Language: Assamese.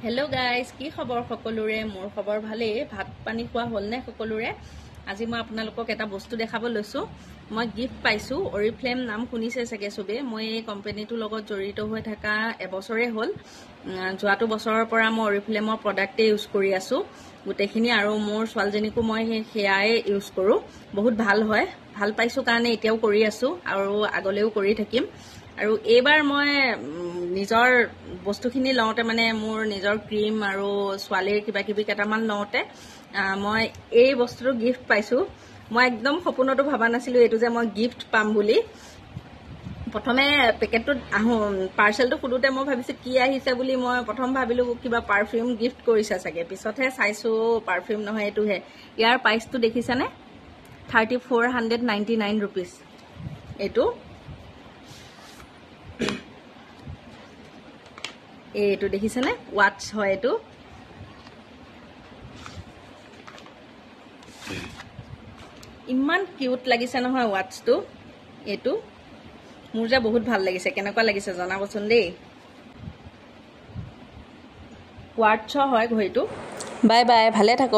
हेलो गाइज की खबर सकलोरे मोर खबर भाले भात पानी खुआ हल ने सकलोरे আজি মই আপোনালোকক এটা বস্তু দেখাব লৈছো মই গিফট পাইছো অৰিফ্লেম নাম শুনিছে চাগে সবে মই এই কোম্পানীটোৰ লগত জড়িত হৈ থকা এবছৰে হল যোৱাটো বছৰৰ পৰা মই অৰিফ্লেমৰ প্ৰডাক্টে ইউজ কৰি আছো গুটেখিনি আৰু মোৰ ছোৱালজনীকো মই হেয়াই ইউজ কৰো বহুত ভাল হয় ভাল পাইছো কাৰণে এতিয়াও কৰি আছো আৰু আগলৈও কৰি থাকিম আৰু এইবাৰ মই নিজৰ বস্তুখিনি লওঁতে মানে মোৰ নিজৰ ক্ৰীম আৰু ছোৱালীৰ কিবা কিবি কেটামান লওঁতে মই এই বস্তুটো গিফট পাইছো মই একদম সপোনতো ভাবা নাছিলো এটো যে মই গিফট পাম বুলি প্ৰথমে পেকেটটোত পাৰ্সেলটো খুলুতে মই ভাবিছো কি আহিছে বুলি মই প্ৰথম ভাবিলো কিবা পাৰফিউম গিফট কৰিছে চাগে পিছতহে চাইছো পাৰফিউম নহয় এটোহে ইয়াৰ প্ৰাইসটো দেখিছানে 3499 रुपीस এটো এইটো দেখিছেনে ওয়াচ হয় এটো ইমান কিউট লাগিছে নহয় ওয়াচটো এটো মোৰ যে বহুত ভাল লাগিছে কেনেকুৱা লাগিছে জনাবচোন দেই ওয়াচ হয় ঘড়ীটো বাই বাই ভালে থাকক